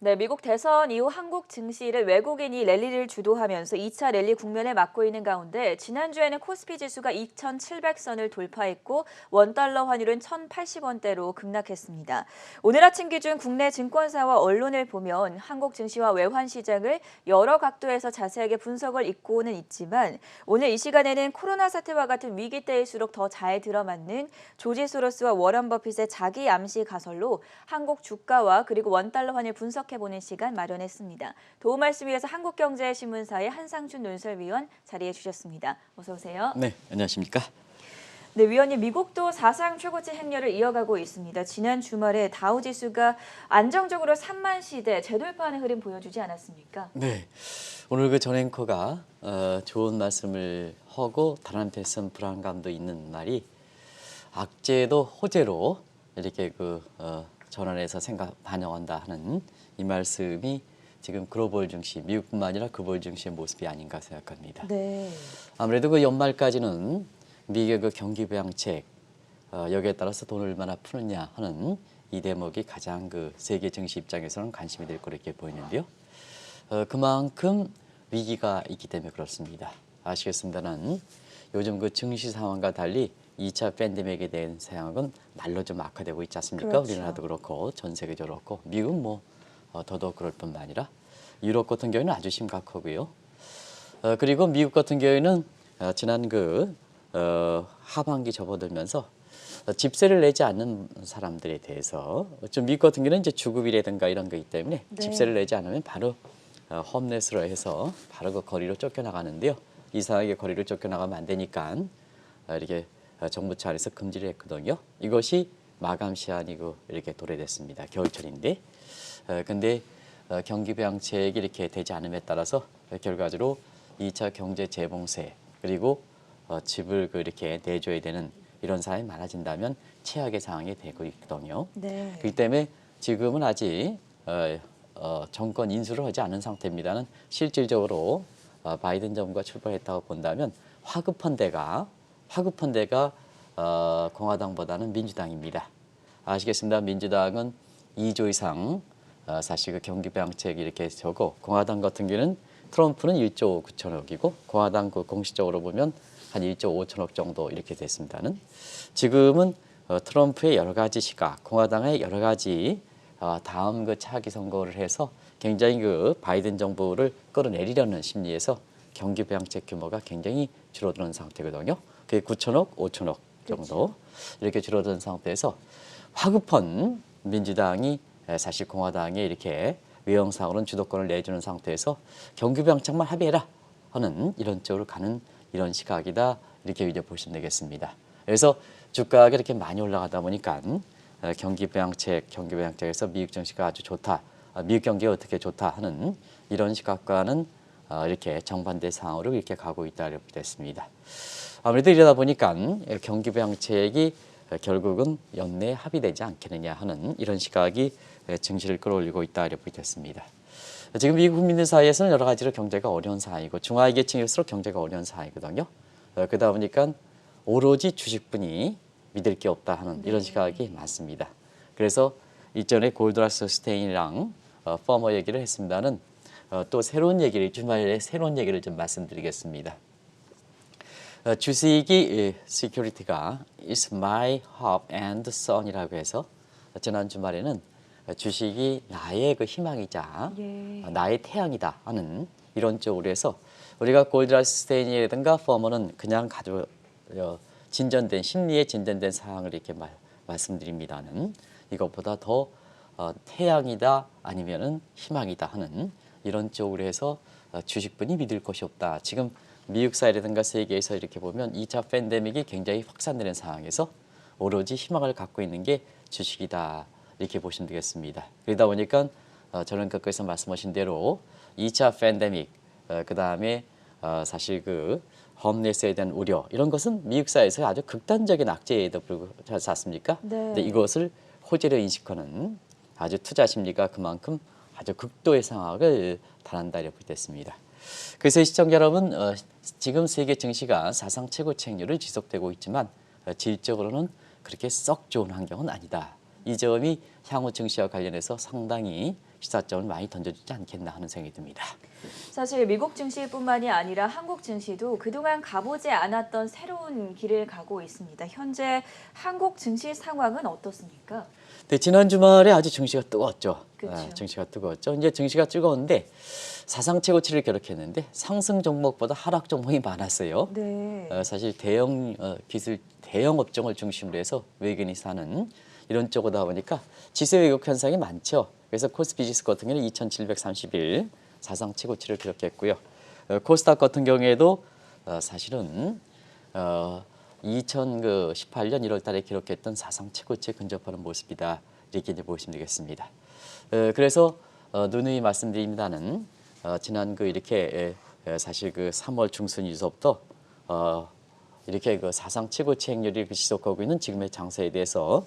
네, 미국 대선 이후 한국 증시를 외국인이 랠리를 주도하면서 2차 랠리 국면을 맞고 있는 가운데 지난주에는 코스피 지수가 2,700선을 돌파했고 원달러 환율은 1,080원대로 급락했습니다. 오늘 아침 기준 국내 증권사와 언론을 보면 한국 증시와 외환 시장을 여러 각도에서 자세하게 분석을 잇고는 있지만 오늘 이 시간에는 코로나 사태와 같은 위기 때일수록 더 잘 들어맞는 조지 소로스와 워런 버핏의 자기 암시 가설로 한국 주가와 그리고 원달러 환율 분석해보는 시간 마련했습니다. 도움 말씀 위해서 한국경제신문사의 한상준 논설위원 자리해 주셨습니다. 어서 오세요. 네, 안녕하십니까? 네, 위원님, 미국도 사상 최고치 행렬을 이어가고 있습니다. 지난 주말에 다우지수가 안정적으로 3만 시대 재돌파하는 흐름 보여주지 않았습니까? 네, 오늘 그 전 앵커가 좋은 말씀을 하고 다른 한편에서는 불안감도 있는 말이 악재도 호재로 이렇게 전환해서 생각 반영한다 하는 이 말씀이 지금 글로벌 증시, 미국뿐만 아니라 글로벌 증시의 모습이 아닌가 생각합니다. 네. 아무래도 그 연말까지는 미국의 그 경기 부양책 여기에 따라서 돈을 얼마나 푸느냐 하는 이 대목이 가장 그 세계 증시 입장에서는 관심이 될 거로 이렇게 보이는데요. 그만큼 위기가 있기 때문에 그렇습니다. 아시겠습니다만 요즘 그 증시 상황과 달리 2차 팬데믹에 대한 상황은 날로 좀 악화되고 있지 않습니까? 그렇죠. 우리나라도 그렇고 전 세계적으로 그렇고 미국은 뭐 더더욱 그럴 뿐만 아니라 유럽 같은 경우는 아주 심각하고요. 그리고 미국 같은 경우에는 지난 하반기 접어들면서 집세를 내지 않는 사람들에 대해서 좀 미국 같은 경우는 이제 주급이라든가 이런 거기 때문에 네. 집세를 내지 않으면 바로 홈레스로 해서 바로 그 거리로 쫓겨나가는데요. 이상하게 거리로 쫓겨나가면 안 되니까 이렇게 정부 차원에서 금지를 했거든요. 이것이 마감 시한이고 이렇게 도래됐습니다. 겨울철인데, 근데 경기 부양책이 이렇게 되지 않음에 따라서 결과적으로 2차 경제 재봉쇄 그리고 집을 이렇게 내줘야 되는 이런 상황이 많아진다면 최악의 상황이 되고 있거든요. 네. 그렇기 때문에 지금은 아직 정권 인수를 하지 않은 상태입니다는 실질적으로 바이든 정부가 출발했다고 본다면 화급한 데가 공화당보다는 민주당입니다. 아시겠습니다. 민주당은 2조 이상 사실 그 경기 부양책이 이렇게 적고 공화당 같은 경우는 트럼프는 1조 9천억이고 공화당 공식적으로 보면 한 1조 5천억 정도 이렇게 됐습니다는 지금은 트럼프의 여러 가지 시각, 공화당의 여러 가지 다음 차기 선거를 해서 굉장히 바이든 정부를 끌어내리려는 심리에서 경기 부양책 규모가 굉장히 줄어드는 상태거든요. 그게 9천억, 5천억 정도 그렇죠. 이렇게 줄어든 상태에서 화급한 민주당이 사실 공화당에 이렇게 외형상으로는 주도권을 내주는 상태에서 경기 부양책만 합의해라 하는 이런 쪽으로 가는 이런 시각이다 이렇게 이제 보시면 되겠습니다. 그래서 주가가 이렇게 많이 올라가다 보니까 경기 부양책에서 미국 증시가 아주 좋다, 미국 경기가 어떻게 좋다 하는 이런 시각과는 이렇게 정반대 상황으로 이렇게 가고 있다 이렇게 됐습니다. 아무래도 이러다 보니까 경기 부양책이 결국은 연내에 합의되지 않겠느냐 하는 이런 시각이 증시를 끌어올리고 있다 이렇게 됐습니다. 지금 미국 국민들 사이에서는 여러 가지로 경제가 어려운 상황이고 중하위 계층일수록 경제가 어려운 상황이거든요. 그러다 보니까 오로지 주식뿐이 믿을 게 없다 하는 이런 시각이 많습니다. 그래서 이전에 골드라스 스테인이랑 퍼머 얘기를 했습니다는 또 주말에 새로운 얘기를 좀 말씀드리겠습니다. 주식이 시큐리티가 is my hope and sun이라고 해서 지난 주말에는 주식이 나의 희망이자 예. 나의 태양이다 하는 이런 쪽으로 해서 우리가 골드라스 스테인이라든가 퍼머는 그냥 심리에 진전된 사항을 이렇게 말씀드립니다는 이것보다 더 태양이다 아니면은 희망이다 하는 이런 쪽으로 해서 주식뿐이 믿을 것이 없다. 지금 미국 사회라든가 세계에서 이렇게 보면 2차 팬데믹이 굉장히 확산되는 상황에서 오로지 희망을 갖고 있는 게 주식이다. 이렇게 보시면 되겠습니다. 그러다 보니까 저는 거기서 말씀하신 대로 2차 팬데믹, 그 다음에 사실 홈레스에 대한 우려 이런 것은 미국 사회에서 아주 극단적인 악재에도 불구하지 않습니까? 네. 근데 이것을 호재로 인식하는 아주 투자 심리가 그만큼 아주 극도의 상황을 달한다 이렇게 됐습니다. 그래서 시청자 여러분, 지금 세계 증시가 사상 최고치 행률을 지속되고 있지만 질적으로는 그렇게 썩 좋은 환경은 아니다. 이 점이 향후 증시와 관련해서 상당히 시사점을 많이 던져주지 않겠나 하는 생각이 듭니다. 사실 미국 증시뿐만이 아니라 한국 증시도 그동안 가보지 않았던 새로운 길을 가고 있습니다. 현재 한국 증시 상황은 어떻습니까? 네, 지난 주말에 아주 증시가 뜨거웠죠. 그렇죠. 증시가 뜨거웠죠. 이제 증시가 뜨거운데 사상 최고치를 기록했는데 상승 종목보다 하락 종목이 많았어요. 네. 사실 대형 기술 대형 업종을 중심으로 해서 외국인이 사는 이런 쪽이다 보니까 지수 왜곡 현상이 많죠. 그래서 코스피 지수 같은 경우는 2,731 사상 최고치를 기록했고요. 코스닥 같은 경우에도 사실은 2018년 1월 달에 기록했던 사상 최고치에 근접하는 모습이다. 이렇게 이제 보시면 되겠습니다. 그래서 누누이 말씀드립니다는 지난 이렇게 사실 3월 중순 이후부터 이렇게 사상 최고치 행렬이 지속하고 있는 지금의 장세에 대해서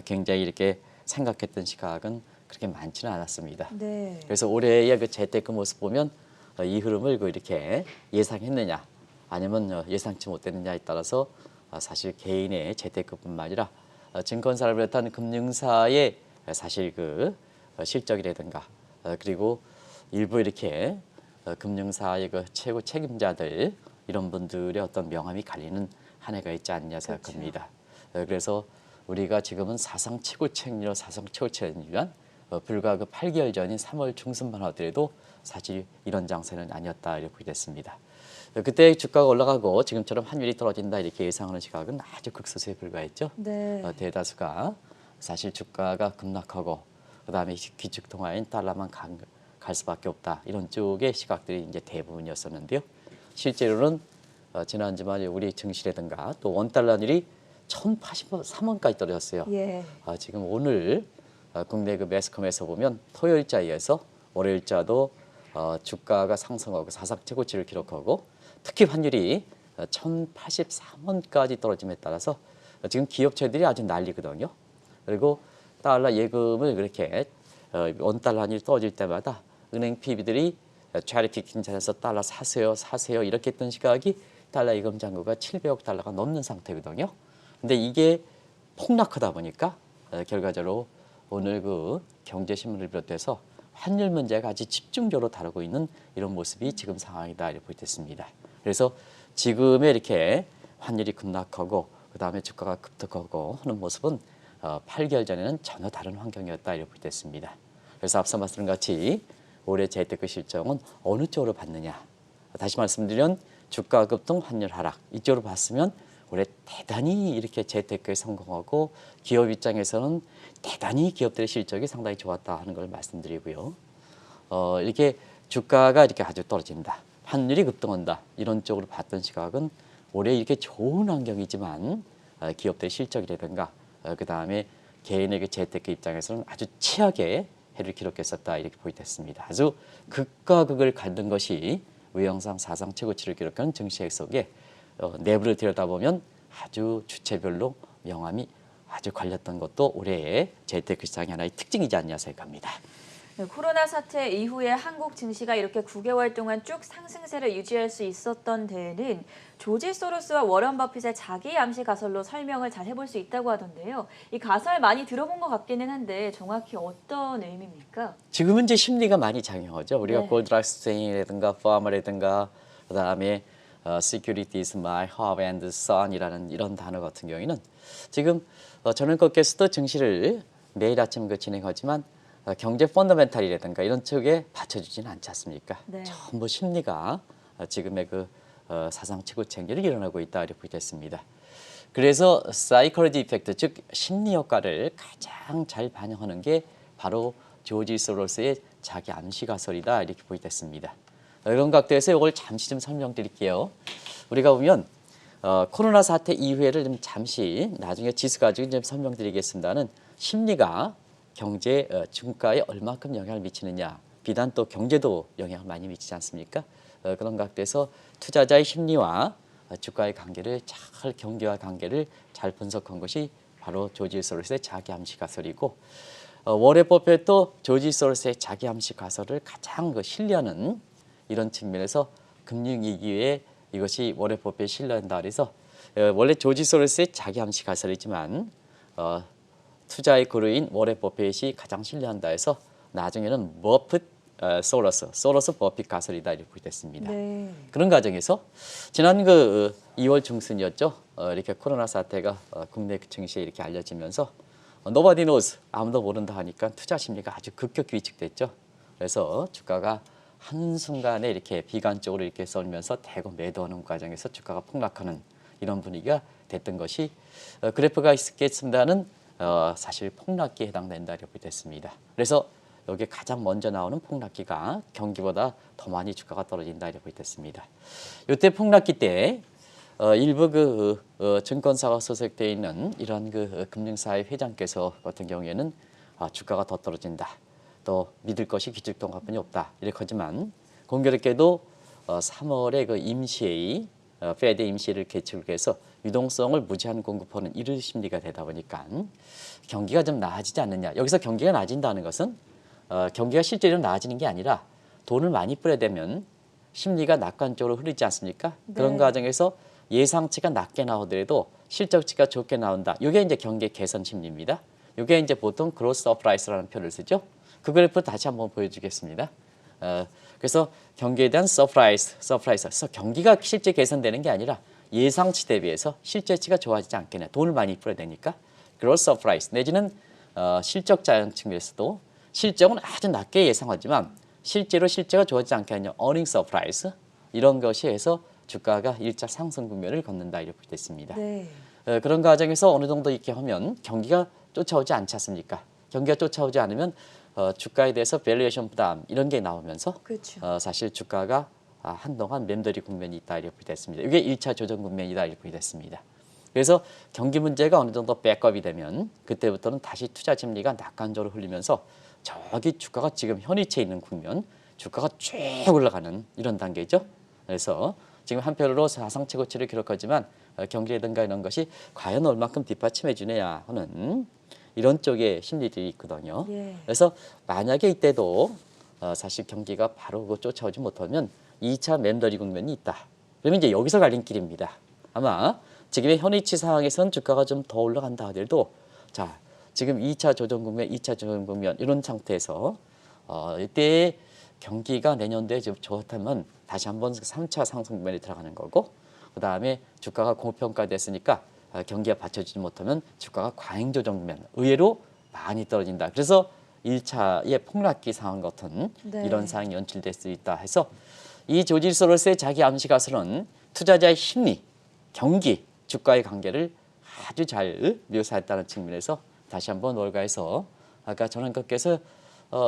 굉장히 이렇게 생각했던 시각은 그렇게 많지는 않았습니다. 네. 그래서 올해의 재테크 모습 보면 이 흐름을 이렇게 예상했느냐 아니면 예상치 못했느냐에 따라서 사실 개인의 재테크뿐만 아니라 증권사를 비롯한 금융사의 사실 실적이라든가 그리고 일부 이렇게 금융사의 최고 책임자들 이런 분들의 어떤 명함이 갈리는 한 해가 있지 않냐 생각합니다. 그래서 우리가 지금은 사상 최고치 행렬, 사상 최고치를 위한 불과 8개월 전인 3월 중순만 하더라도 사실 이런 장세는 아니었다 이렇게 됐습니다. 그때 주가가 올라가고 지금처럼 환율이 떨어진다 이렇게 예상하는 시각은 아주 극소수에 불과했죠. 네. 대다수가 사실 주가가 급락하고 그다음에 기축통화인 달러만 갈 수밖에 없다 이런 쪽의 시각들이 이제 대부분이었었는데요. 실제로는 지난 주말에 우리 증시라든가 또 원달러율이 1,083원까지 떨어졌어요. 예. 지금 오늘 국내 매스컴에서 보면 토요일자에서 월요일자도 주가가 상승하고 사상 최고치를 기록하고 특히 환율이 1,083원까지 떨어짐에 따라서 지금 기업체들이 아주 난리거든요. 그리고 달러 예금을 그렇게 원달러 환율이 떨어질 때마다 은행 PB들이 차리티 킹찬에서 달러 사세요 이렇게 했던 시각이 달러 예금 잔고가 700억 달러가 넘는 상태거든요. 근데 이게 폭락하다 보니까 결과적으로 오늘 경제신문을 비롯해서 환율 문제가 아주 집중적으로 다루고 있는 이런 모습이 지금 상황이다 이렇게 보겠습니다. 그래서 지금의 이렇게 환율이 급락하고 그다음에 주가가 급등하고 하는 모습은 8개월 전에는 전혀 다른 환경이었다 이렇게 보겠습니다. 그래서 앞서 말씀드린 같이 올해 재테크 실정은 어느 쪽으로 봤느냐. 다시 말씀드리면 주가 급등, 환율 하락 이쪽으로 봤으면 올해 대단히 이렇게 재테크에 성공하고 기업 입장에서는 대단히 기업들의 실적이 상당히 좋았다 하는 걸 말씀드리고요. 이렇게 주가가 이렇게 아주 떨어진다. 환율이 급등한다. 이런 쪽으로 봤던 시각은 올해 이렇게 좋은 환경이지만 기업들의 실적이라든가 그다음에 개인에게 재테크 입장에서는 아주 최악의 해를 기록했었다 이렇게 보이됐습니다. 아주 극과 극을 갖는 것이 외형상 사상 최고치를 기록한 증시의 속에 내부를 들여다보면 아주 주체별로 명암이 아주 걸렸던 것도 올해의 재테크 시장의 하나의 특징이지 않냐 생각합니다. 네, 코로나 사태 이후에 한국 증시가 이렇게 9개월 동안 쭉 상승세를 유지할 수 있었던 데에는 조지 소로스와 워런 버핏의 자기 암시 가설로 설명을 잘 해볼 수 있다고 하던데요. 이 가설 많이 들어본 것 같기는 한데 정확히 어떤 의미입니까? 지금은 이제 심리가 많이 작용하죠. 우리가 네. 골드락스테인이라든가 파머라든가 그다음에 Securities, My Heart and Son이라는 이런 단어 같은 경우에는 지금 저널커께서도 증시를 매일 아침 진행하지만 경제 펀더멘탈이라든가 이런 쪽에 받쳐주지는 않지 않습니까? 네. 전부 심리가 지금의 사상 최고치 행렬을 일어나고 있다 이렇게 보겠습니다. 그래서 사이콜로지 이펙트 즉 심리 효과를 가장 잘 반영하는 게 바로 조지 소로스의 자기 암시 가설이다 이렇게 보겠습니다. 이런 각도에서 이걸 잠시 좀 설명드릴게요. 우리가 보면 코로나 사태 이후에를 좀 잠시 나중에 지수 가지고 좀 설명드리겠습니다는 심리가 경제 주가에 얼마큼 영향을 미치느냐 비단 또 경제도 영향을 많이 미치지 않습니까? 그런 각도에서 투자자의 심리와 주가의 관계를 잘 경계와 관계를 잘 분석한 것이 바로 조지 소로스의 자기 암시 가설이고 워렌 버핏도 조지 소로스의 자기 암시 가설을 가장 신뢰하는 이런 측면에서 금융위기에 이것이 워렌 버핏이 신뢰한다 그래서 원래 조지 소로스의 자기 암시 가설이지만 투자의 그루인 워렌 버핏이 가장 신뢰한다 해서 나중에는 소러스 버핏 가설이다 이렇게 됐습니다. 네. 그런 과정에서 지난 2월 중순이었죠. 이렇게 코로나 사태가 국내 증시에 이렇게 알려지면서 nobody knows, 아무도 모른다 하니까 투자 심리가 아주 급격히 위축됐죠. 그래서 주가가 한순간에 이렇게 비관적으로 이렇게 쏠면서 대거 매도하는 과정에서 주가가 폭락하는 이런 분위기가 됐던 것이 그래프가 있겠습니다는 사실 폭락기에 해당된다 이렇게 됐습니다. 그래서 여기 가장 먼저 나오는 폭락기가 경기보다 더 많이 주가가 떨어진다 이렇게 됐습니다. 이때 폭락기 때 일부 증권사가 소속되어 있는 이런 금융사의 회장께서 같은 경우에는 주가가 더 떨어진다. 또 믿을 것이 기축통화뿐이 없다. 이렇게 하지만 공교롭게도 3월에 임시회의, 페드 임시회를 개최를 해서 유동성을 무제한 공급하는 이런 심리가 되다 보니까 경기가 좀 나아지지 않느냐. 여기서 경기가 나아진다는 것은 경기가 실제로 나아지는 게 아니라 돈을 많이 뿌려대면 심리가 낙관적으로 흐르지 않습니까? 네. 그런 과정에서 예상치가 낮게 나오더라도 실적치가 좋게 나온다. 이게 이제 경기 개선 심리입니다. 이게 이제 보통 그로스 서프라이즈라는 표현을 쓰죠. 그 그래프 다시 한번 보여주겠습니다. 그래서 경기에 대한 서프라이즈. 경기가 실제 개선되는 게 아니라 예상치 대비해서 실제치가 좋아지지 않겠네. 돈을 많이 뿌려대니까 그로스 서프라이즈 내지는 실적 자연 측면에서도 실적은 아주 낮게 예상하지만 실제로 실제가 좋아지지 않게 하는 어닝 서프라이즈 이런 것이 해서 주가가 1차 상승 국면을 걷는다 이렇게 됐습니다. 네. 그런 과정에서 어느 정도 이렇게 하면 경기가 쫓아오지 않지 않습니까? 경기가 쫓아오지 않으면 주가에 대해서 밸류에이션 부담 이런 게 나오면서 그렇죠. 사실 주가가 한동안 맴돌이 국면이 있다 이렇게 됐습니다. 이게 1차 조정 국면이다 이렇게 됐습니다. 그래서 경기 문제가 어느 정도 백업이 되면 그때부터는 다시 투자 심리가 낙관적으로 흘리면서 저기 주가가 지금 현위치에 있는 국면, 주가가 쭉 올라가는 이런 단계죠. 그래서 지금 한편으로 사상 최고치를 기록하지만 경기라든가 이런 것이 과연 얼마큼 뒷받침해 주느냐 하는 이런 쪽의 심리들이 있거든요. 예. 그래서 만약에 이때도 사실 경기가 바로 쫓아오지 못하면 2차 맴돌이 국면이 있다. 그러면 이제 여기서 갈림길입니다. 아마 지금의 현위치 상황에서는 주가가 좀 더 올라간다 하더라도 자 지금 2차 조정 국면, 2차 조정 국면 이런 상태에서 이때 경기가 내년도에 좋다면 다시 한번 3차 상승 국면에 들어가는 거고 그다음에 주가가 고평가됐으니까 경기가 받쳐주지 못하면 주가가 과잉 조정 국면 의외로 많이 떨어진다. 그래서 1차의 폭락기 상황 같은 네. 이런 상황이 연출될 수 있다 해서 이 조지 소로스의 자기 암시 가설은 투자자의 심리, 경기, 주가의 관계를 아주 잘 묘사했다는 측면에서 다시 한번 월가에서 아까 전원께서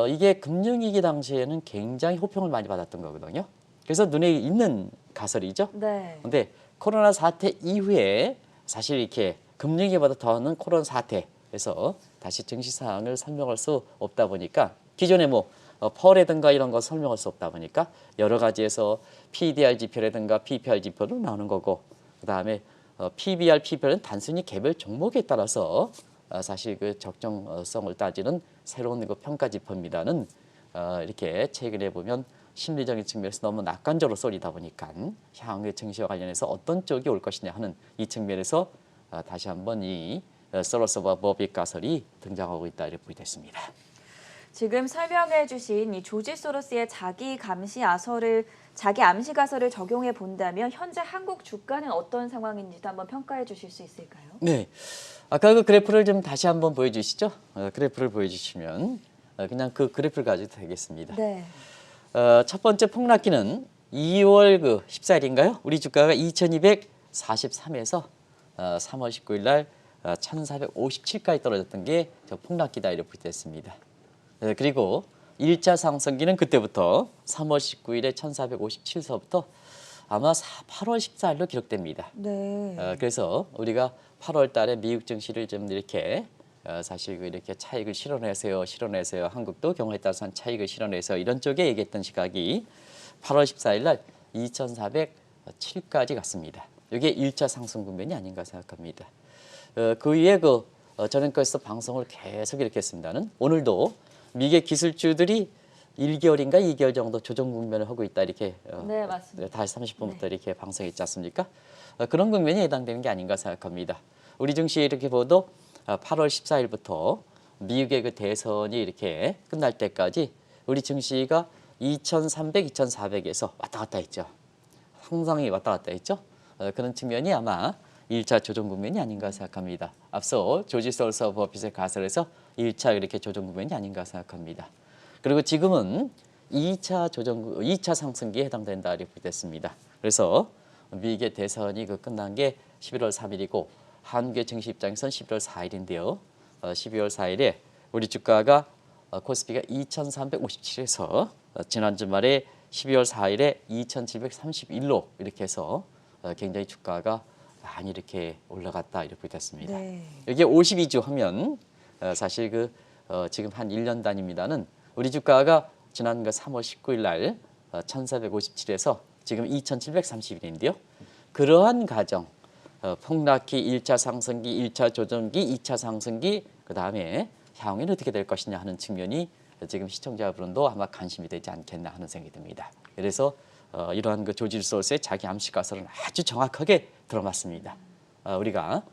이게 금융위기 당시에는 굉장히 호평을 많이 받았던 거거든요. 그래서 눈에 있는 가설이죠. 네. 근데 코로나 사태 이후에 사실 이렇게 금융위기보다 더는 코로나 사태에서 다시 증시 상황을 설명할 수 없다 보니까 기존에 펄이라든가 이런 거 설명할 수 없다 보니까 여러 가지에서 PDR 지표라든가 PPR 지표로 나오는 거고 그다음에 PBR, PPR은 단순히 개별 종목에 따라서 사실 그 적정성을 따지는 새로운 평가 지표입니다는 이렇게 최근에 보면 심리적인 측면에서 너무 낙관적으로 쏠리다 보니까 향후의 증시와 관련해서 어떤 쪽이 올 것이냐 하는 이 측면에서 다시 한번 이 소로스와 버핏 가설이 등장하고 있다 이렇게 보겠습니다. 지금 설명해 주신 이 조지 소로스의 자기 암시 가설을 적용해 본다면 현재 한국 주가는 어떤 상황인지도 한번 평가해 주실 수 있을까요? 네. 아까 그 그래프를 좀 다시 한번 보여주시죠. 그래프를 보여주시면 그냥 그 그래프를 가지고 되겠습니다. 네. 첫 번째 폭락기는 2월 14일인가요? 우리 주가가 2243에서 3월 19일 날 1457까지 떨어졌던 게 저 폭락기다 이렇게 됐습니다. 그리고 1차 상승기는 그때부터 3월 19일에 1457서부터 아마 8월 14일로 기록됩니다. 네. 그래서 우리가 8월 달에 미국 증시를 좀 이렇게 사실 이렇게 차익을 실어내세요. 한국도 경우에 따라서 한 차익을 실어내세요. 이런 쪽에 얘기했던 시각이 8월 14일 날 2407까지 갔습니다. 이게 1차 상승 국면이 아닌가 생각합니다. 그 위에 저는 거기서 방송을 계속 이렇게 했습니다는 오늘도 미국 기술주들이 1개월인가 2개월 정도 조정 국면을 하고 있다 이렇게 네, 맞습니다. 다시 30분부터 네. 이렇게 방송했지 않습니까? 그런 국면에 해당되는 게 아닌가 생각합니다. 우리 증시 이렇게 보도 8월 14일부터 미국의 그 대선이 이렇게 끝날 때까지 우리 증시가 2,300, 2,400에서 왔다 갔다 했죠. 상당히 왔다 갔다 했죠. 그런 측면이 아마 1차 조정 국면이 아닌가 생각합니다. 앞서 조지 솔서 버핏의 가설에서 1차 이렇게 조정 국면이 아닌가 생각합니다. 그리고 지금은 2차 상승기에 해당된다 이렇게 됐습니다. 그래서 미국의 대선이 끝난 게 11월 3일이고 한국의 증시 입장에서는 11월 4일인데요. 12월 4일에 우리 주가가 코스피가 2,357에서 지난 주말에 12월 4일에 2,731로 이렇게 해서 굉장히 주가가 많이 이렇게 올라갔다 이렇게 됐습니다. 네. 여기 52주 하면 사실 지금 한 1년 단위입니다는 우리 주가가 지난 3월 19일 날 1,457에서 지금 2,731인데요. 그러한 과정 폭락기 1차 상승기, 1차 조정기, 2차 상승기 그다음에 향후에는 어떻게 될 것이냐 하는 측면이 지금 시청자분도 아마 관심이 되지 않겠나 하는 생각이 듭니다. 그래서 이러한 조지 소스의 자기 암시 가설은 아주 정확하게 들어맞습니다. 우리가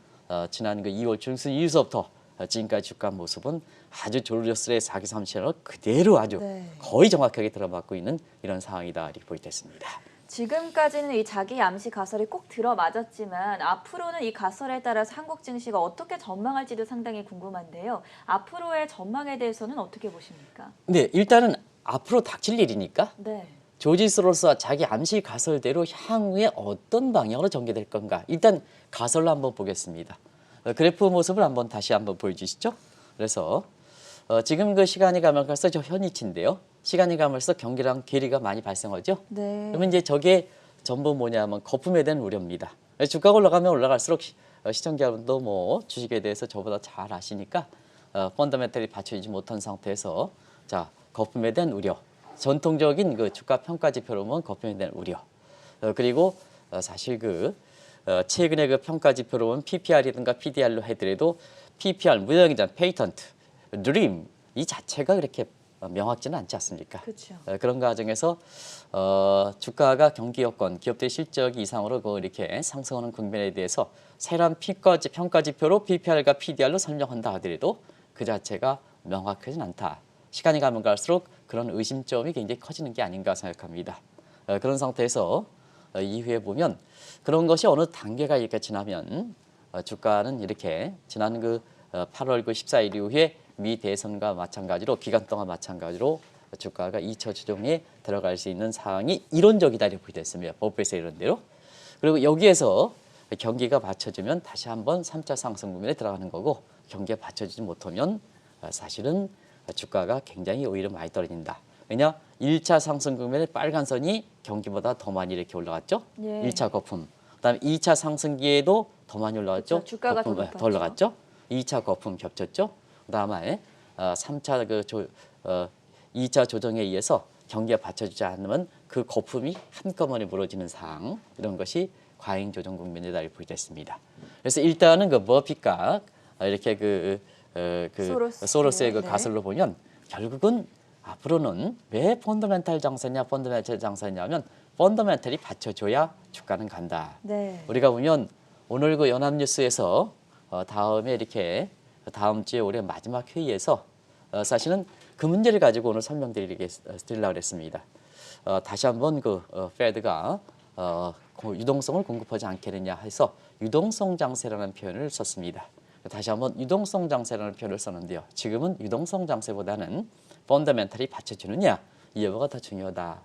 지난 2월 중순 이후부터 지금까지 주가 모습은 아주 조르스의 자기 암시를 그대로 아주 네. 거의 정확하게 들어맞고 있는 이런 상황이다 이렇게 보이겠습니다. 지금까지는 이 자기 암시 가설이 꼭 들어맞았지만 앞으로는 이 가설에 따라서 한국 증시가 어떻게 전망할지도 상당히 궁금한데요. 앞으로의 전망에 대해서는 어떻게 보십니까? 네, 일단은 앞으로 닥칠 일이니까 네. 조지 소로스와 자기 암시 가설대로 향후에 어떤 방향으로 전개될 건가. 일단 가설로 한번 보겠습니다. 그래프 모습을 다시 한번 보여주시죠. 그래서 지금 시간이 가면서 저 현위치인데요. 시간이 가면서 경기랑 괴리가 많이 발생하죠. 네. 그러면 이제 저게 전부 뭐냐면 거품에 대한 우려입니다. 주가가 올라가면 올라갈수록 시청자분도 주식에 대해서 저보다 잘 아시니까 펀더멘털이 받쳐지지 못한 상태에서 자 거품에 대한 우려. 전통적인 주가 평가 지표로 보면 거품에 대한 우려. 그리고 사실 최근의 평가 지표로 보면 PPR이든가 PDR로 해더라도 PPR 무형자산, 페이턴트, 드림 이 자체가 그렇게 명확지는 않지 않습니까? 그렇죠. 그런 과정에서 주가가 경기 여건, 기업들의 실적 이상으로 이렇게 상승하는 국면에 대해서 새로운 평가 지표로 PPR과 PDR로 설명한다 하더라도 그 자체가 명확하진 않다. 시간이 가면 갈수록 그런 의심점이 굉장히 커지는 게 아닌가 생각합니다. 그런 상태에서 이후에 보면 그런 것이 어느 단계가 이렇게 지나면 주가는 이렇게 지난 8월 14일 이후에 미 대선과 마찬가지로 기간 동안 마찬가지로 주가가 2차 조정에 들어갈 수 있는 상황이 이론적이다 이렇게 됐습니다. 버핏의 이런 대로. 그리고 여기에서 경기가 받쳐주면 다시 한번 3차 상승 국면에 들어가는 거고 경기가 받쳐주지 못하면 사실은 주가가 굉장히 오히려 많이 떨어진다. 왜냐? 1차 상승 국면에 빨간 선이 경기보다 더 많이 이렇게 올라갔죠. 예. 1차 거품. 그다음에 2차 상승기에도 더 많이 올라갔죠. 그렇죠. 주가가 더 거품, 높았죠. 더 올라갔죠. 2차 거품 겹쳤죠. 그다음에 3차 2차 조정에 의해서 경기가 받쳐주지 않으면 그 거품이 한꺼번에 무너지는 상황 이런 것이 과잉 조정 국면이다 이렇게 보겠습니다. 그래서 일단은 머피가 이렇게 소로스의 네. 가설로 보면 결국은 앞으로는 왜 펀더멘탈 장세냐 펀더멘탈 장세냐면 펀더멘탈이 받쳐줘야 주가는 간다. 네. 우리가 보면 오늘 연합뉴스에서 다음에 이렇게 다음 주에 올해 마지막 회의에서 사실은 그 문제를 가지고 오늘 설명드리려고 했습니다. 다시 한번 페드가 유동성을 공급하지 않겠느냐 해서 유동성 장세라는 표현을 썼습니다. 다시 한번 유동성 장세라는 표현을 썼는데요. 지금은 유동성 장세보다는 펀더멘탈이 받쳐주느냐 이 여부가 더 중요하다.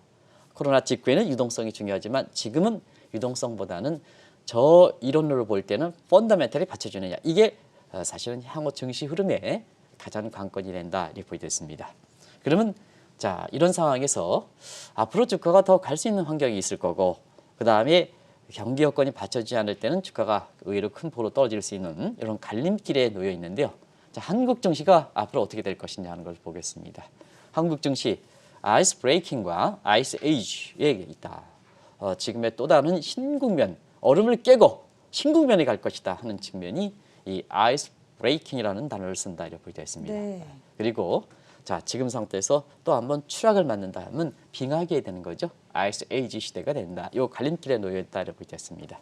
코로나 직후에는 유동성이 중요하지만 지금은 유동성보다는 저 이론으로 볼 때는 펀더멘탈이 받쳐주느냐 이게 사실은 향후 증시 흐름에 가장 관건이 된다 이렇게 보여졌습니다. 그러면 자 이런 상황에서 앞으로 주가가 더 갈 수 있는 환경이 있을 거고 그 다음에 경기 여건이 받쳐주지 않을 때는 주가가 의외로 큰 폭으로 떨어질 수 있는 이런 갈림길에 놓여 있는데요. 자, 한국 증시가 앞으로 어떻게 될 것이냐 하는 걸 보겠습니다. 한국 증시 아이스 브레이킹과 아이스 에이지에 있다. 지금의 또 다른 신국면, 얼음을 깨고 신국면에 갈 것이다 하는 측면이 이 아이스 브레이킹이라는 단어를 쓴다 이렇게 되어 있습니다. 네. 그리고 자 지금 상태에서 또 한번 추락을 맞는다 하면 빙하게 되는 거죠. 아이스 에이지 시대가 된다. 이 갈림길에 놓여 있다 이렇게 되어 있습니다.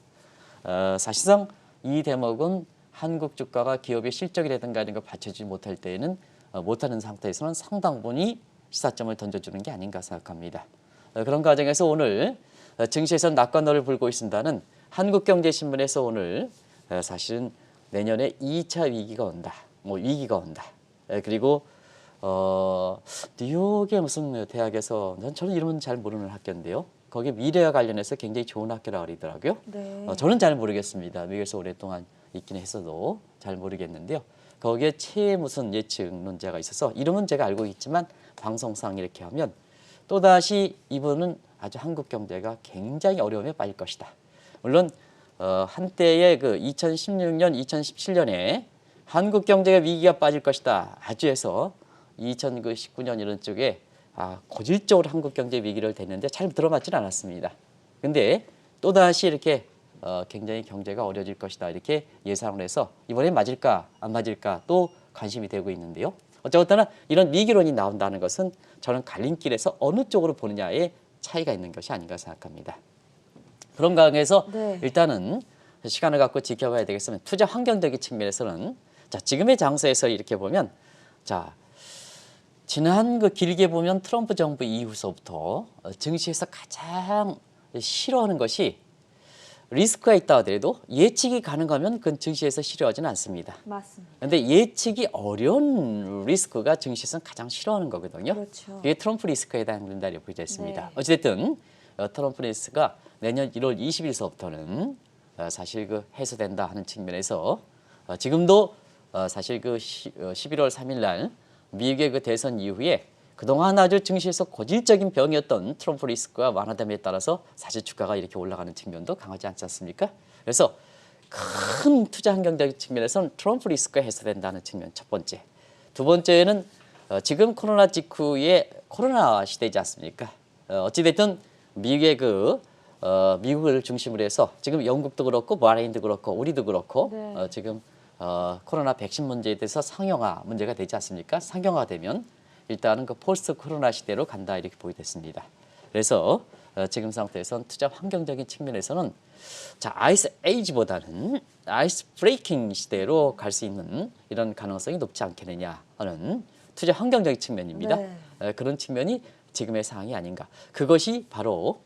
사실상 이 대목은 한국 주가가 기업의 실적이라든가 이런 걸 받쳐주지 못할 때에는 못하는 상태에서는 상당 부분이 시사점을 던져주는 게 아닌가 생각합니다. 그런 과정에서 오늘 증시에서 낙관론을 불고 있습니다는 한국경제신문에서 오늘 사실은 내년에 2차 위기가 온다. 위기가 온다. 그리고 뉴욕의 무슨 대학에서 저는 이름은 잘 모르는 학교인데요. 거기 미래와 관련해서 굉장히 좋은 학교라고 그러더라고요. 네. 저는 잘 모르겠습니다. 미국에서 오랫동안 있긴 했어도 잘 모르겠는데요. 거기에 최 무슨 예측론자가 있어서 이름은 제가 알고 있지만 방송상 이렇게 하면 또다시 이분은 아주 한국 경제가 굉장히 어려움에 빠질 것이다. 물론 한때의 그 2016년, 2017년에 한국 경제가 위기가 빠질 것이다. 아주 해서 2019년 이런 쪽에 고질적으로 한국 경제 위기를 댔는데 잘 들어맞지는 않았습니다. 근데 또다시 이렇게 굉장히 경제가 어려질 것이다. 이렇게 예상을 해서 이번에 맞을까 안 맞을까 또 관심이 되고 있는데요. 어쨌거나 이런 위기론이 나온다는 것은 저는 갈림길에서 어느 쪽으로 보느냐에 차이가 있는 것이 아닌가 생각합니다. 그런 과정에서 네. 일단은 시간을 갖고 지켜봐야 되겠으면 투자 환경적인 측면에서는 자, 지금의 장세에서 이렇게 보면 자, 지난 그 길게 보면 트럼프 정부 이후서부터 증시에서 가장 싫어하는 것이 리스크가 있다 하더라도 예측이 가능하면 그건 증시에서 싫어하지는 않습니다. 맞습니다. 그런데 예측이 어려운 리스크가 증시에서는 가장 싫어하는 거거든요. 그렇죠. 이게 트럼프 리스크에 해당된다고 보고 있습니다. 네. 어찌됐든 트럼프 리스크가 내년 1월 20일서부터는 사실 그 해소된다 하는 측면에서 지금도 사실 그 11월 3일 날 미국의 그 대선 이후에 그동안 아주 증시에서 고질적인 병이었던 트럼프 리스크가 완화됨에 따라서 사실 주가가 이렇게 올라가는 측면도 강하지 않지 않습니까? 그래서 큰 투자 환경적인 측면에서는 트럼프 리스크가 해소된다는 측면 첫 번째. 두 번째는 지금 코로나 직후에 코로나 시대이지 않습니까? 어찌됐든 미국의 미국을 중심으로 해서 지금 영국도 그렇고 바레인도 그렇고 우리도 그렇고 네. 지금 코로나 백신 문제에 대해서 상용화 문제가 되지 않습니까? 상용화되면 일단은 그 포스트 코로나 시대로 간다 이렇게 보게 됐습니다. 그래서 지금 상태에서는 투자 환경적인 측면에서는 자 아이스 에이지보다는 아이스 브레이킹 시대로 갈 수 있는 이런 가능성이 높지 않겠느냐 하는 투자 환경적인 측면입니다. 네. 그런 측면이 지금의 상황이 아닌가. 그것이 바로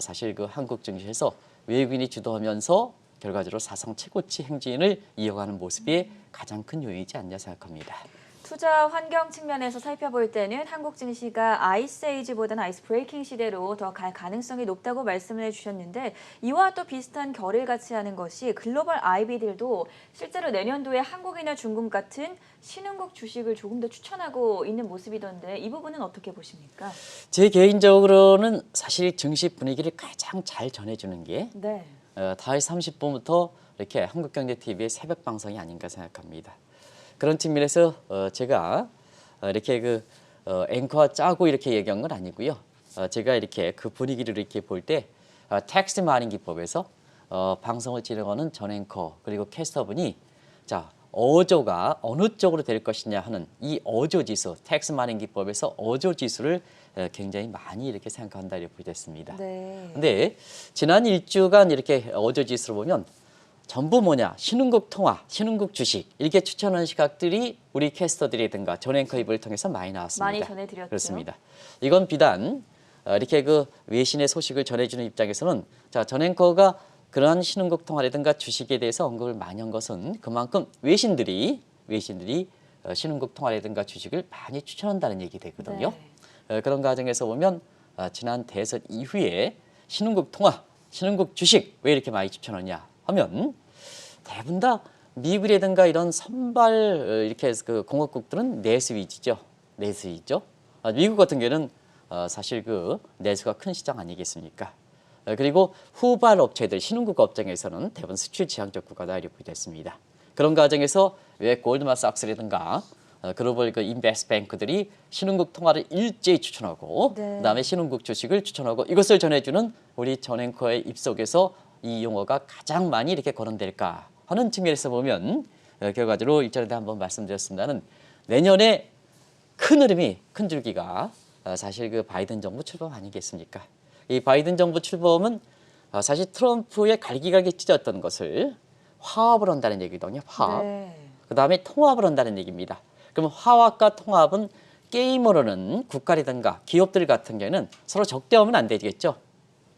사실 그 한국 증시에서 외국인이 주도하면서 결과적으로 사상 최고치 행진을 이어가는 모습이 가장 큰 요인이지 않냐 생각합니다. 투자 환경 측면에서 살펴볼 때는 한국 증시가 아이스 에이지보다는 아이스 브레이킹 시대로 더 갈 가능성이 높다고 말씀을 해주셨는데 이와 또 비슷한 결을 같이 하는 것이 글로벌 IB들도 실제로 내년도에 한국이나 중국 같은 신흥국 주식을 조금 더 추천하고 있는 모습이던데 이 부분은 어떻게 보십니까? 제 개인적으로는 사실 증시 분위기를 가장 잘 전해주는 게 네. 5시 30분부터 이렇게 한국경제TV의 새벽 방송이 아닌가 생각합니다. 그런 측면에서 제가 이렇게 앵커 짜고 이렇게 얘기한 건 아니고요. 제가 이렇게 그 분위기를 이렇게 볼 때 텍스트 마닝 기법에서 방송을 진행하는 전 앵커 그리고 캐스터분이 자 어조가 어느 쪽으로 될 것이냐 하는 이 어조 지수 텍스트 마닝 기법에서 어조 지수를 굉장히 많이 이렇게 생각한다 이렇게 보겠습니다. 네. 근데 지난 일주간 이렇게 어조 지수를 보면 전부 뭐냐 신흥국 통화, 신흥국 주식 이렇게 추천하는 시각들이 우리 캐스터들이든가 전 앵커 입을 통해서 많이 나왔습니다. 많이 전해드렸죠. 그렇습니다. 이건 비단 이렇게 그 외신의 소식을 전해주는 입장에서는 자, 전 앵커가 그러한 신흥국 통화라든가 주식에 대해서 언급을 많이 한 것은 그만큼 외신들이 신흥국 통화라든가 주식을 많이 추천한다는 얘기 되거든요. 네. 그런 과정에서 보면 지난 대선 이후에 신흥국 통화, 신흥국 주식 왜 이렇게 많이 추천하냐 하면 대부분 다 미국이라든가 이런 선발 이렇게 그 공업국들은 내수 위주죠. 내수 위주죠. 미국 같은 경우는 사실 그 내수가 큰 시장 아니겠습니까? 그리고 후발 업체들 신흥국 업종에서는 대부분 수출 지향적 국가다 이렇게 됐습니다. 그런 과정에서 왜 골드만삭스라든가 글로벌 그 인베스트뱅크들이 신흥국 통화를 일제히 추천하고 네. 그다음에 신흥국 주식을 추천하고 이것을 전해주는 우리 전 앵커의 입속에서 이 용어가 가장 많이 이렇게 거론될까 하는 측면에서 보면 결과적으로 이전에도 한번 말씀드렸습니다는 내년에 큰 흐름이 큰 줄기가 사실 그 바이든 정부 출범 아니겠습니까? 이 바이든 정부 출범은 사실 트럼프의 갈기갈기 찢었던 것을 화합을 한다는 얘기거든요. 화합. 네. 그다음에 통합을 한다는 얘기입니다. 그럼 화합과 통합은 게임으로는 국가라든가 기업들 같은 경우는 서로 적대하면 안 되겠죠.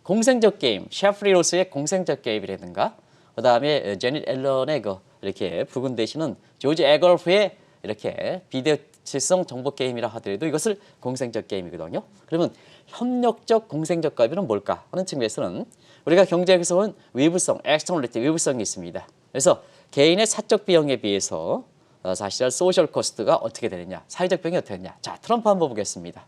공생적 게임, 셰프리 로스의 공생적 게임이라든가 그다음에 제닛 앨런의 이렇게 부근되시는 조지 에걸프의 이렇게 비디오 실성 정보 게임이라 하더라도 이것을 공생적 게임이거든요. 그러면 협력적 공생적 게임은 뭘까 하는 측면에서는 우리가 경제에서 본 외부성, 엑스터널리티 외부성이 있습니다. 그래서 개인의 사적 비용에 비해서 사실 소셜 코스트가 어떻게 되느냐, 사회적 비용이 어떻게 되느냐. 자, 트럼프 한번 보겠습니다.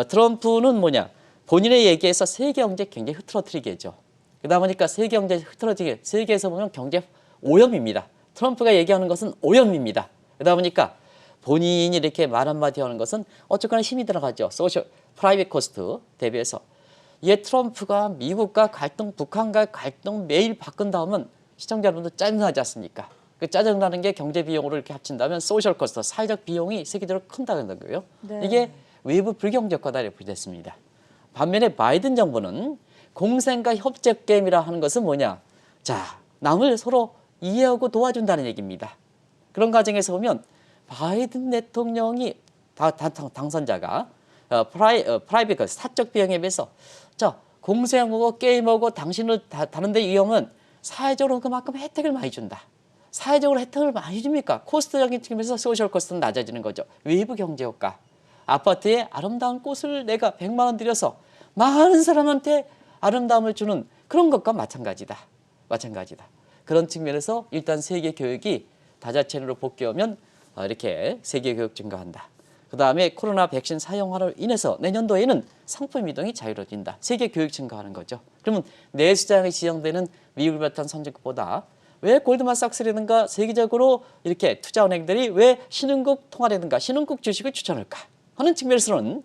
트럼프는 뭐냐? 본인의 얘기에서 세계 경제 굉장히 흐트러뜨리게죠. 그러다 보니까 세계 경제 흐트러지게 세계에서 보면 경제 오염입니다. 트럼프가 얘기하는 것은 오염입니다. 그러다 보니까 본인이 이렇게 말 한마디 하는 것은 어쨌거나 힘이 들어가죠. 소셜 프라이빗 코스트 대비해서. 이게 트럼프가 미국과 갈등, 북한과 갈등 매일 바꾼다면 시청자 여러분들 짜증나지 않습니까? 그 짜증나는 게 경제 비용으로 이렇게 합친다면 소셜 코스트, 사회적 비용이 세계적으로 큰다는 거예요. 네. 이게 외부 불경제과다 이렇게 됐습니다. 반면에 바이든 정부는 공생과 협력 게임이라 하는 것은 뭐냐? 자, 남을 서로 이해하고 도와준다는 얘기입니다. 그런 과정에서 보면 바이든 대통령이 당선자가 프라이빗 사적 비용에 비해서 자, 공생하고 게임하고 당신을 다른 데 이용은 사회적으로 그만큼 혜택을 많이 준다. 사회적으로 혜택을 많이 줍니까? 코스트적인 측면에서 소셜 코스트는 낮아지는 거죠. 외부 경제 효과. 아파트에 아름다운 꽃을 내가 100만 원 들여서 많은 사람한테 아름다움을 주는 그런 것과 마찬가지다. 마찬가지다. 그런 측면에서 일단 세계 교육이 다자체로 복귀하면 이렇게 세계 교육 증가한다. 그다음에 코로나 백신 사용화로 인해서 내년도에는 상품 이동이 자유로워진다. 세계 교육 증가하는 거죠. 그러면 내수장에 지정되는 미국을 비롯한 선진국보다 왜 골드만삭스라든가 세계적으로 이렇게 투자은행들이 왜 신흥국 통화라든가 신흥국 주식을 추천할까 하는 측면에서는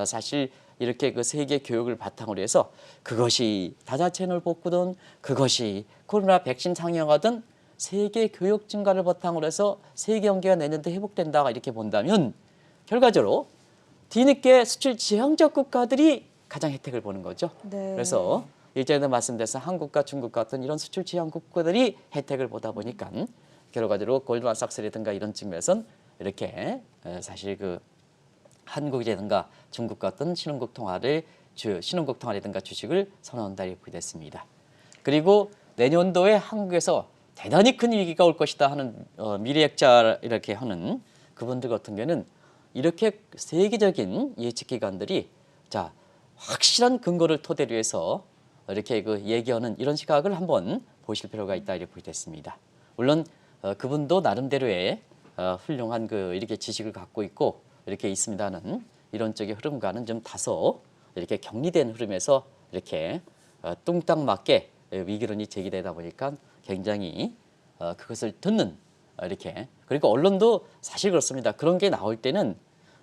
사실 이렇게 그 세계 교육을 바탕으로 해서 그것이 다자채널 복구든 그것이 코로나 백신 상용화든 세계 교육 증가를 바탕으로 해서 세계 경제가 내년도 회복된다 이렇게 본다면 결과적으로 뒤늦게 수출 지향적 국가들이 가장 혜택을 보는 거죠. 네. 그래서 일전에도 말씀드렸던 한국과 중국 같은 이런 수출 지향 국가들이 혜택을 보다 보니까 결과적으로 골드만삭스라든가 이런 측면에서는 이렇게 사실 그 한국이라든가 중국 같은 신흥국 통화라든가 주식을 선호한다 이렇게 됐습니다. 그리고 내년도에 한국에서 대단히 큰 위기가 올 것이다 하는 미래학자 이렇게 하는 그분들 같은 경우는 이렇게 세계적인 예측 기관들이 자 확실한 근거를 토대로 해서 이렇게 그 얘기하는 이런 시각을 한번 보실 필요가 있다 이렇게 됐습니다. 물론 그분도 나름대로의 훌륭한 그 이렇게 지식을 갖고 있고 이렇게 있습니다는 이런 쪽의 흐름과는 좀 다소 이렇게 격리된 흐름에서 이렇게 뚱딱 맞게 위기론이 제기되다 보니까 굉장히 그것을 듣는 이렇게 그리고 언론도 사실 그렇습니다. 그런 게 나올 때는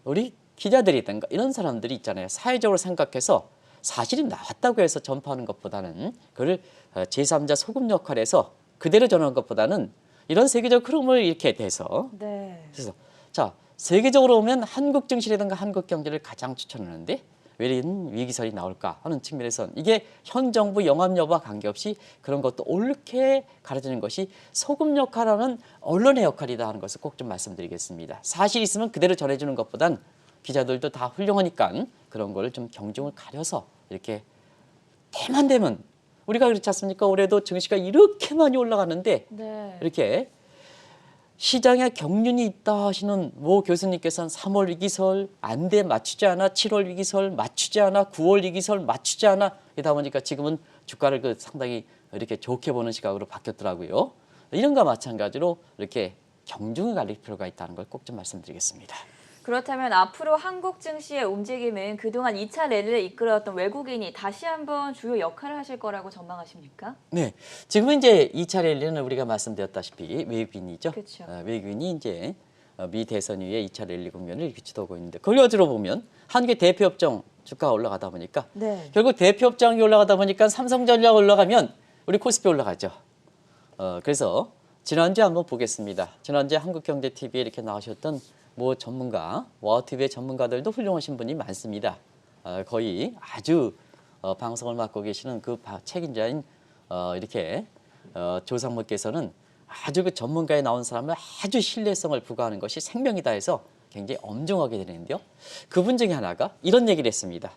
우리 기자들이든가 이런 사람들이 있잖아요. 사회적으로 생각해서 사실이 나왔다고 해서 전파하는 것보다는 그걸 제3자 소금 역할에서 그대로 전하는 것보다는 이런 세계적 흐름을 이렇게 돼서 네. 그래서 자 세계적으로 보면 한국 증시라든가 한국 경제를 가장 추천하는데 왜 이런 위기설이 나올까 하는 측면에서는 이게 현 정부 영합 여부와 관계없이 그런 것도 옳게 가르치는 것이 소금 역할하는 언론의 역할이다 하는 것을 꼭 좀 말씀드리겠습니다. 사실 있으면 그대로 전해주는 것보단 기자들도 다 훌륭하니까 그런 걸 좀 경중을 가려서 이렇게 때만 되면 우리가 그렇지 않습니까? 올해도 증시가 이렇게 많이 올라가는데 네. 이렇게 시장에 경륜이 있다 하시는 모 교수님께서는 3월 위기설 안돼 맞추지 않아 7월 위기설 맞추지 않아 9월 위기설 맞추지 않아 이러다 보니까 지금은 주가를 그 상당히 이렇게 좋게 보는 시각으로 바뀌었더라고요. 이런 것과 마찬가지로 이렇게 경중을 가릴 필요가 있다는 걸 꼭 좀 말씀드리겠습니다. 그렇다면 앞으로 한국 증시의 움직임은 그동안 2차 랠리를 이끌어왔던 외국인이 다시 한번 주요 역할을 하실 거라고 전망하십니까? 네, 지금은 이제 2차 랠리는 우리가 말씀드렸다시피 외국인이죠. 그렇죠. 외국인이 이제 미 대선 이후에 2차 랠리 국면을 이렇게 주도하고 있는데 결과적으로 보면 한국의 대표업종 주가가 올라가다 보니까 네. 결국 대표업종이 올라가다 보니까 삼성전력 올라가면 우리 코스피 올라가죠. 그래서 지난주에 한번 보겠습니다. 지난주에 한국경제TV에 이렇게 나오셨던 뭐 전문가, 와우TV의 전문가들도 훌륭하신 분이 많습니다. 거의 아주 방송을 맡고 계시는 그 책임자인 이렇게 조상모께서는 아주 그 전문가에 나온 사람을 아주 신뢰성을 부과하는 것이 생명이다 해서 굉장히 엄정하게 되는데요. 그분 중에 하나가 이런 얘기를 했습니다.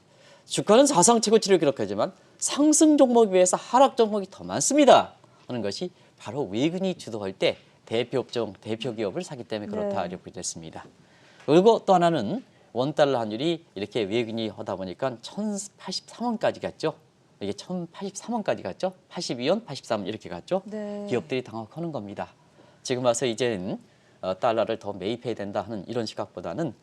주가는 사상 최고치를 기록하지만 상승 종목에 비해서 하락 종목이 더 많습니다 하는 것이 바로 외국인이 주도할 때 대표업종, 대표 기업을 사기 때문에 그렇다 이렇게 됐습니다. 그리고 또 하나는 원달러 환율이 이렇게 외국인이 하다 보니까 1083원까지 갔죠. 이게 1083원까지 갔죠. 82원, 83원 이렇게 갔죠. 네. 기업들이 당황하는 겁니다. 지금 와서 이제는 달러를 더 매입해야 된다 하는 이런 시각보다는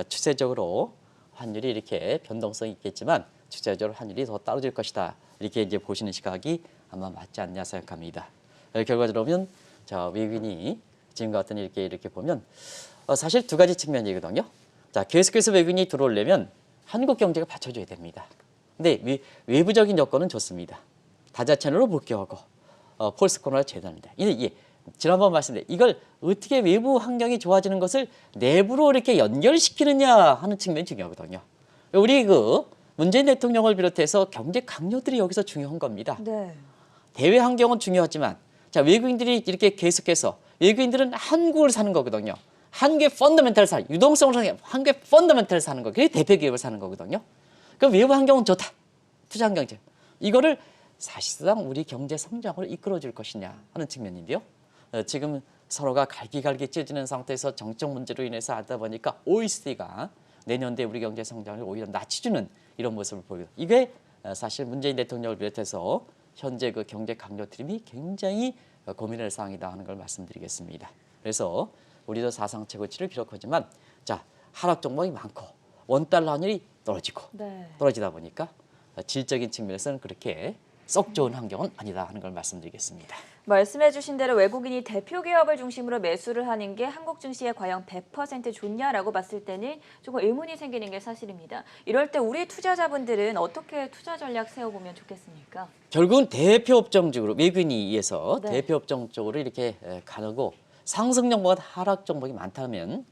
추세적으로 환율이 이렇게 변동성이 있겠지만 추세적으로 환율이 더 떨어질 것이다. 이렇게 이제 보시는 시각이 아마 맞지 않냐 생각합니다. 결과적으로 보면 자, 외국인이 지금 같은 이렇게 보면 사실 두 가지 측면이거든요. 자, 계속해서 외국인이 들어오려면 한국 경제가 받쳐줘야 됩니다. 근데 외부적인 여건은 좋습니다. 다자채널로 복귀하고 폴스 코로나 재단인데 이게 지난번 말씀드린 이걸 어떻게 외부 환경이 좋아지는 것을 내부로 이렇게 연결시키느냐 하는 측면이 중요하거든요. 우리 그 문재인 대통령을 비롯해서 경제 강요들이 여기서 중요한 겁니다. 네. 대외 환경은 중요하지만 자, 외국인들이 이렇게 계속해서 외국인들은 한국을 사는 거거든요. 한국의 펀더멘탈을 유동성을 사는 한국의 펀더멘탈을 사는 거. 그게 대표 기업을 사는 거거든요. 그럼 외부 환경은 좋다. 투자 환경. 이거를 사실상 우리 경제 성장을 이끌어 줄 것이냐 하는 측면인데요. 지금 서로가 갈기갈기 찢어지는 상태에서 정적 문제로 인해서 하다 보니까 OECD가 내년도에 우리 경제 성장을 오히려 낮춰주는 이런 모습을 보여요. 이게 사실 문재인 대통령을 비롯해서 현재 그 경제 강요 트림이 굉장히 고민할 사항이다 하는 걸 말씀드리겠습니다. 그래서 우리도 사상 최고치를 기록하지만 자, 하락 종목이 많고 원달러 환율이 떨어지고 네. 떨어지다 보니까 질적인 측면에서는 그렇게 썩 좋은 환경은 아니다 하는 걸 말씀드리겠습니다. 말씀해 주신 대로 외국인이 대표 기업을 중심으로 매수를 하는 게 한국 증시에 과연 100% 좋냐라고 봤을 때는 조금 의문이 생기는 게 사실입니다. 이럴 때 우리 투자자분들은 어떻게 투자 전략 세워보면 좋겠습니까? 결국은 대표 업종 쪽으로 외국인에 의해서 네. 대표 업종 쪽으로 이렇게 가르고 상승 종목과 하락 종목이 많다면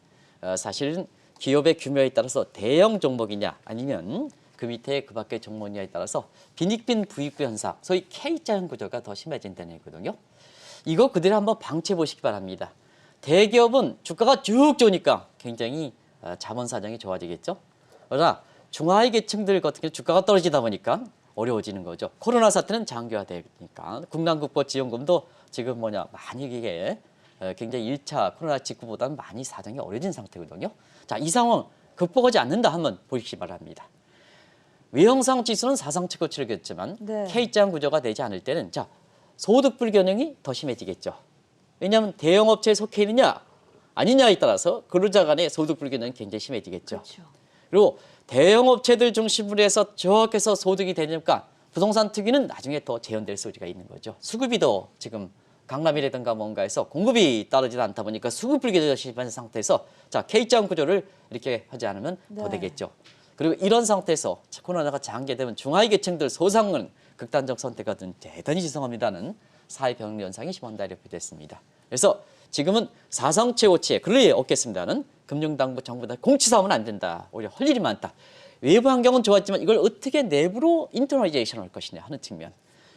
사실은 기업의 규모에 따라서 대형 종목이냐 아니면 그 밑에 그 밖의 종목이냐에 따라서 빈익빈 부익부 현상, 소위 K자형 구조가 더 심해진다는 얘기거든요. 이거 그대로 한번 방치해 보시기 바랍니다. 대기업은 주가가 쭉 좋으니까 굉장히 자본 사정이 좋아지겠죠. 그러나 중하위 계층들 같은 경우 주가가 떨어지다 보니까 어려워지는 거죠. 코로나 사태는 장기화되니까 국난국보 지원금도 지금 많이 이게 굉장히 1차 코로나 직후보다는 많이 사정이 어려진 상태거든요. 자, 이 상황 극복하지 않는다 하면 보시기 바랍니다. 외형상 지수는 사상 최고치를 기록했지만 네. K자형 구조가 되지 않을 때는 자, 소득 불균형이 더 심해지겠죠. 왜냐하면 대형 업체에 속해 있느냐 아니냐에 따라서 근로자 간의 소득 불균형이 굉장히 심해지겠죠. 그렇죠. 그리고 대형 업체들 중심으로 해서 저하해서 소득이 되니까 부동산 투기는 나중에 더 재현될 소지가 있는 거죠. 수급이 더 지금 강남이라든가 뭔가에서 공급이 따르지 않다 보니까 수급 불균형이 심한 상태에서 자, K자형 구조를 이렇게 하지 않으면 더 네. 되겠죠. 그리고 이런 상태에서 코로나가 장기되면 중하위 계층들 소상은 극단적 선택하든 대단히 죄송합니다는 사회 병 현상이 심한다 이렇게 됐습니다. 그래서 지금은 사상 최고치에 그럴 리 없겠습니다는 금융당국 정부 다 공치사하면 안 된다. 오히려 할 일이 많다. 외부 환경은 좋았지만 이걸 어떻게 내부로 인터널리제이션 할 것이냐 하는 측면.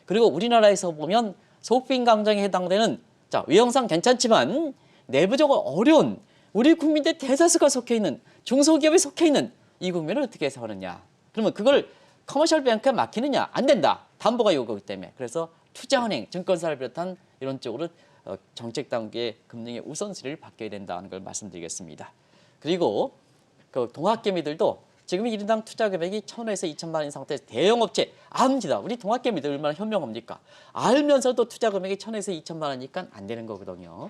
그리고 우리나라에서 보면 소프인 감정에 해당되는 자, 외형상 괜찮지만 내부적으로 어려운 우리 국민들 대다수가 속해 있는 중소기업에 속해 있는 이 국면을 어떻게 해석하느냐. 그러면 그걸 커머셜 뱅크에 맡기느냐. 안 된다. 담보가 요구하기 때문에. 그래서 투자은행, 증권사를 비롯한 이런 쪽으로 정책 단계의 금융의 우선순위를 바뀌어야 된다는 걸 말씀드리겠습니다. 그리고 그 동학개미들도 지금 1인당 투자 금액이 1,000에서 2,000만 원인 상태에서 대형 업체 압니다. 우리 동학개미들 얼마나 현명합니까? 알면서도 투자 금액이 1,000에서 2,000만 원이니까 안 되는 거거든요.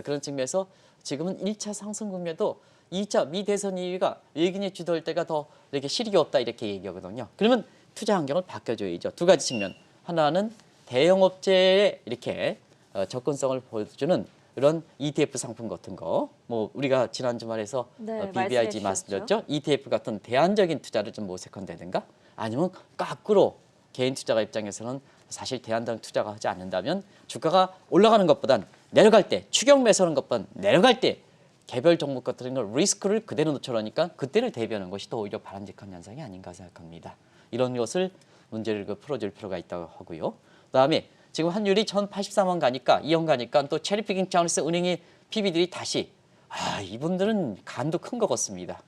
그런 측면에서 지금은 1차 상승 국면도 2차 미 대선 이후가 외국인이 주도할 때가 더 이렇게 실익이 없다 이렇게 얘기하거든요. 그러면 투자 환경을 바꿔줘야죠. 두 가지 측면. 하나는 대형 업체에 이렇게 접근성을 보여주는 이런 ETF 상품 같은 거. 뭐 우리가 지난 주말에서 네, BBIG 말씀드렸죠. ETF 같은 대안적인 투자를 좀 모색한다든가 아니면 거꾸로 개인 투자가 입장에서는 사실 대안적 투자가 하지 않는다면 주가가 올라가는 것보단 내려갈 때 추격 매수하는 것보단 내려갈 때 개별 종목 같은 걸 리스크를 그대로 놓쳐놓으니까 그때를 대비하는 것이 더 오히려 바람직한 현상이 아닌가 생각합니다. 이런 것을 문제를 풀어줄 필요가 있다고 하고요. 그다음에 지금 환율이 1,083원 가니까 2원 가니까 또 체리피킹 차원에서 은행의 PB들이 다시 이분들은 간도 큰 것 같습니다.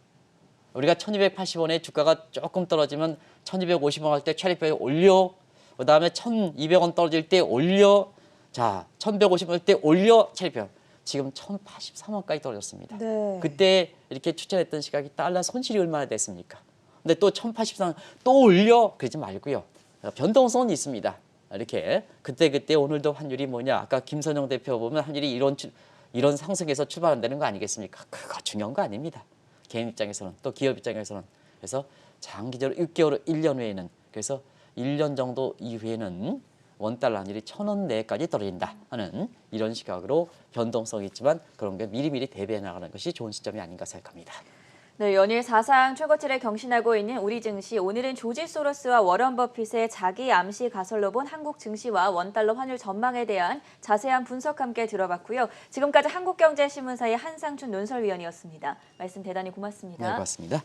우리가 1,280원에 주가가 조금 떨어지면 1,250원 할 때 체리피킹 올려, 그다음에 1,200원 떨어질 때 올려, 자 1,150원 할 때 올려 체리피킹. 지금 1,083원까지 떨어졌습니다. 네. 그때 이렇게 추천했던 시각이 달러 손실이 얼마나 됐습니까? 근데 또 1,083원 또 올려 그러지 말고요. 변동성은 있습니다. 이렇게 그때 오늘도 환율이 뭐냐? 아까 김선영 대표 보면 환율이 이런 상승에서 출발한다는 거 아니겠습니까? 그거 중요한 거 아닙니다. 개인 입장에서는 또 기업 입장에서는 그래서 장기적으로 6개월, 1년 후에는 그래서 1년 정도 이후에는 원달러 환율이 1,000원 내까지 떨어진다 하는 이런 시각으로 변동성이 있지만 그런 게 미리미리 대비해 나가는 것이 좋은 시점이 아닌가 생각합니다. 네, 연일 사상 최고치를 경신하고 있는 우리 증시, 오늘은 조지 소로스와 워런 버핏의 자기 암시 가설로 본 한국 증시와 원달러 환율 전망에 대한 자세한 분석 함께 들어봤고요. 지금까지 한국경제신문사의 한상춘 논설위원이었습니다. 말씀 대단히 고맙습니다. 네, 고맙습니다.